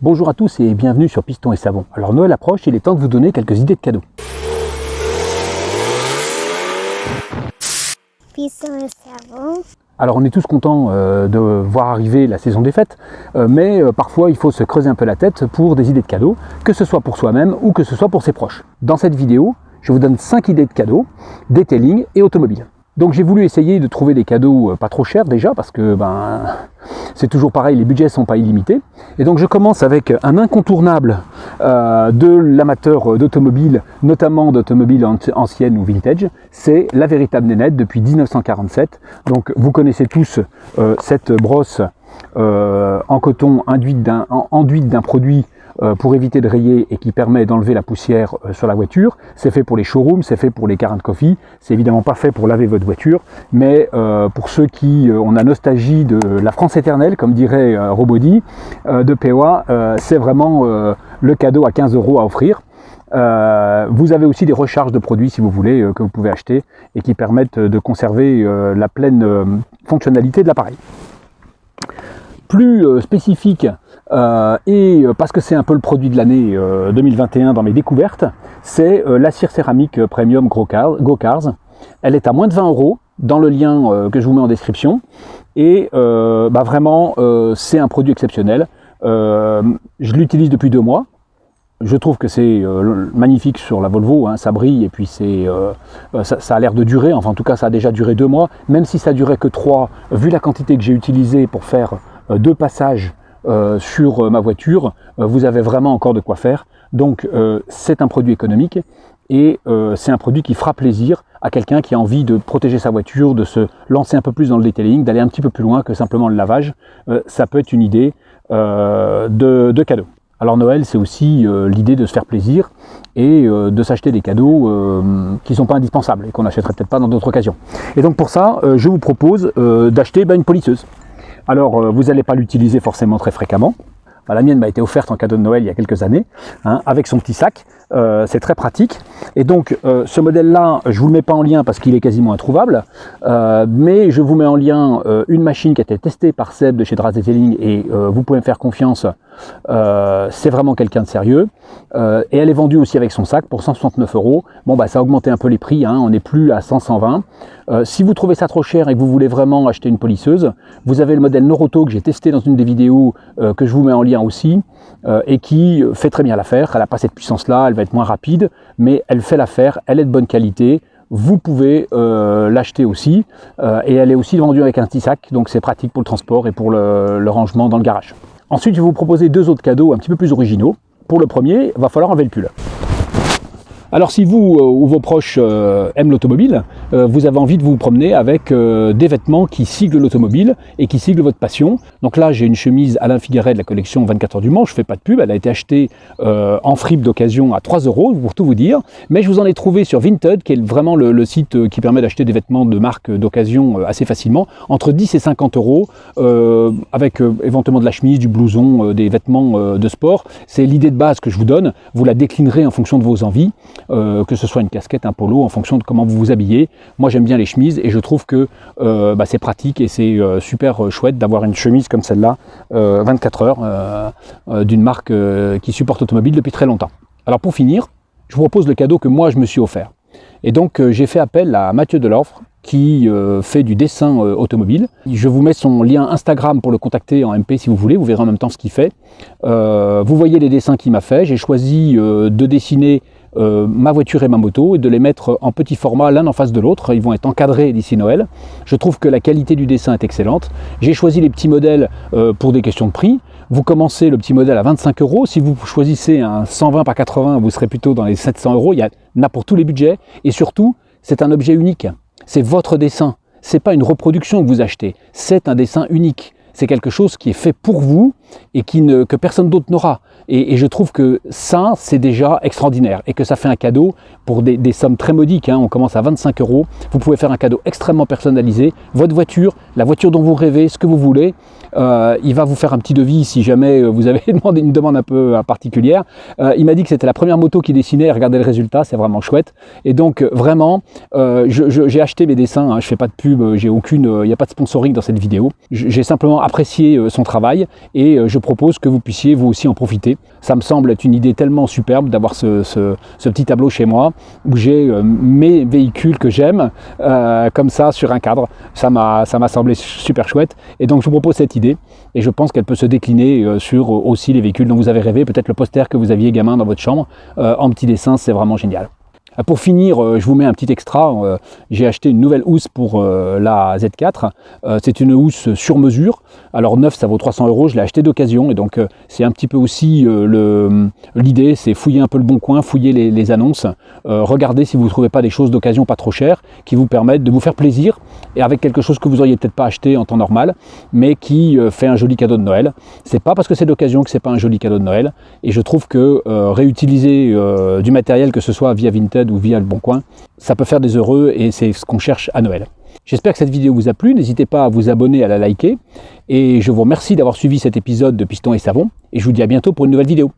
Bonjour à tous et bienvenue sur Piston et Savon. Alors Noël approche, il est temps de vous donner quelques idées de cadeaux. Piston et Savon. Alors on est tous contents de voir arriver la saison des fêtes, mais parfois il faut se creuser un peu la tête pour des idées de cadeaux, que ce soit pour soi-même ou que ce soit pour ses proches. Dans cette vidéo, je vous donne 5 idées de cadeaux, detailing et automobile. Donc j'ai voulu essayer de trouver des cadeaux pas trop chers déjà, parce que c'est toujours pareil, les budgets ne sont pas illimités. Et donc je commence avec un incontournable de l'amateur d'automobile, notamment d'automobile ancienne ou vintage, c'est la véritable nénette depuis 1947. Donc vous connaissez tous cette brosse en coton enduite d'un produit pour éviter de rayer et qui permet d'enlever la poussière sur la voiture. C'est fait pour les showrooms, c'est fait pour les car and coffee, c'est évidemment pas fait pour laver votre voiture, mais pour ceux qui ont la nostalgie de la France éternelle, comme dirait Robody de POA, c'est vraiment le cadeau à 15 € à offrir. Vous avez aussi des recharges de produits si vous voulez, que vous pouvez acheter et qui permettent de conserver la pleine fonctionnalité de l'appareil. Plus spécifique, et parce que c'est un peu le produit de l'année 2021 dans mes découvertes, c'est la cire céramique premium Go-Cars. Elle est à moins de 20 € dans le lien que je vous mets en description, et vraiment c'est un produit exceptionnel. Je l'utilise depuis 2 mois. Je trouve que c'est magnifique sur la Volvo, hein, ça brille et puis ça a l'air de durer, enfin en tout cas ça a déjà duré 2 mois, même si ça durait que 3, vu la quantité que j'ai utilisée pour faire 2 passages sur ma voiture, vous avez vraiment encore de quoi faire. Donc c'est un produit économique et c'est un produit qui fera plaisir à quelqu'un qui a envie de protéger sa voiture, de se lancer un peu plus dans le detailing, d'aller un petit peu plus loin que simplement le lavage. Ça peut être une idée de cadeau. Alors Noël, c'est aussi l'idée de se faire plaisir et de s'acheter des cadeaux qui ne sont pas indispensables et qu'on n'achèterait peut-être pas dans d'autres occasions. Et donc pour ça, je vous propose d'acheter une polisseuse. Alors vous n'allez pas l'utiliser forcément très fréquemment. La mienne m'a été offerte en cadeau de Noël il y a quelques années, hein, avec son petit sac. C'est très pratique. Et donc ce modèle-là, je ne vous le mets pas en lien parce qu'il est quasiment introuvable, mais je vous mets en lien une machine qui a été testée par Seb de chez Draz Detailing et vous pouvez me faire confiance, c'est vraiment quelqu'un de sérieux. Et elle est vendue aussi avec son sac pour 169 €. Bon ça a augmenté un peu les prix, hein, on n'est plus à 100-120. Si vous trouvez ça trop cher et que vous voulez vraiment acheter une polisseuse, vous avez le modèle Noroto que j'ai testé dans une des vidéos que je vous mets en lien aussi, et qui fait très bien l'affaire. Elle n'a pas cette puissance-là, elle va être moins rapide, mais elle fait l'affaire, elle est de bonne qualité. Vous pouvez l'acheter aussi, et elle est aussi vendue avec un petit sac, donc c'est pratique pour le transport et pour le rangement dans le garage. Ensuite, je vais vous proposer 2 autres cadeaux un petit peu plus originaux. Pour le premier, il va falloir enlever le pull. Alors si vous ou vos proches aiment l'automobile, vous avez envie de vous promener avec des vêtements qui siglent l'automobile et qui siglent votre passion. Donc là j'ai une chemise Alain Figueret de la collection 24 heures du Mans, je ne fais pas de pub, elle a été achetée en fripe d'occasion à 3 € pour tout vous dire, mais je vous en ai trouvé sur Vinted, qui est vraiment le site qui permet d'acheter des vêtements de marque d'occasion assez facilement, entre 10 et 50 €, avec éventuellement de la chemise, du blouson, des vêtements de sport. C'est l'idée de base que je vous donne, vous la déclinerez en fonction de vos envies. Que ce soit une casquette, un polo, en fonction de comment vous vous habillez. Moi j'aime bien les chemises et je trouve que c'est pratique et c'est super chouette d'avoir une chemise comme celle-là, 24 heures, d'une marque qui supporte l'automobile depuis très longtemps. Alors pour finir, je vous propose le cadeau que moi je me suis offert. Et donc j'ai fait appel à Mathieu Delorfre qui fait du dessin automobile. Je vous mets son lien Instagram pour le contacter en MP si vous voulez, vous verrez en même temps ce qu'il fait. Vous voyez les dessins qu'il m'a fait, j'ai choisi de dessiner ma voiture et ma moto et de les mettre en petit format l'un en face de l'autre. Ils vont être encadrés d'ici Noël. Je trouve que la qualité du dessin est excellente. J'ai choisi les petits modèles pour des questions de prix. Vous commencez le petit modèle à 25 €. Si vous choisissez un 120 par 80, vous serez plutôt dans les 700 €. Il y en a pour tous les budgets. Et surtout, c'est un objet unique. C'est votre dessin. Ce n'est pas une reproduction que vous achetez. C'est un dessin unique. C'est quelque chose qui est fait pour vous et que personne d'autre n'aura. Et je trouve que ça, c'est déjà extraordinaire et que ça fait un cadeau pour des sommes très modiques, hein. On commence à 25 €. Vous pouvez faire un cadeau extrêmement personnalisé. Votre voiture, la voiture dont vous rêvez, ce que vous voulez. Il va vous faire un petit devis si jamais vous avez demandé une demande un peu particulière. Il m'a dit que c'était la première moto qu'il dessinait, regardez le résultat, c'est vraiment chouette. Et donc vraiment, j'ai acheté mes dessins, hein, je fais pas de pub, j'ai aucune, il n'y a pas de sponsoring dans cette vidéo. J'ai simplement apprécié son travail et je propose que vous puissiez vous aussi en profiter. Ça me semble être une idée tellement superbe d'avoir ce petit tableau chez moi où j'ai mes véhicules que j'aime comme ça sur un cadre. Ça m'a semblé super chouette et donc je vous propose cette idée et je pense qu'elle peut se décliner sur aussi les véhicules dont vous avez rêvé, peut-être le poster que vous aviez gamin dans votre chambre en petit dessin, c'est vraiment génial. Pour finir, je vous mets un petit extra. J'ai acheté une nouvelle housse pour la Z4. C'est une housse sur mesure. Alors neuf, ça vaut 300 €. Je l'ai acheté d'occasion et donc c'est un petit peu aussi l'idée, c'est fouiller un peu le bon coin, fouiller les annonces, regardez si vous ne trouvez pas des choses d'occasion pas trop chères qui vous permettent de vous faire plaisir et avec quelque chose que vous auriez peut-être pas acheté en temps normal, mais qui fait un joli cadeau de Noël. C'est pas parce que c'est d'occasion que c'est pas un joli cadeau de Noël. Et je trouve que réutiliser du matériel, que ce soit via Vinted ou via Le Bon Coin, ça peut faire des heureux et c'est ce qu'on cherche à Noël. J'espère que cette vidéo vous a plu, n'hésitez pas à vous abonner, à la liker et je vous remercie d'avoir suivi cet épisode de Piston et Savon et je vous dis à bientôt pour une nouvelle vidéo.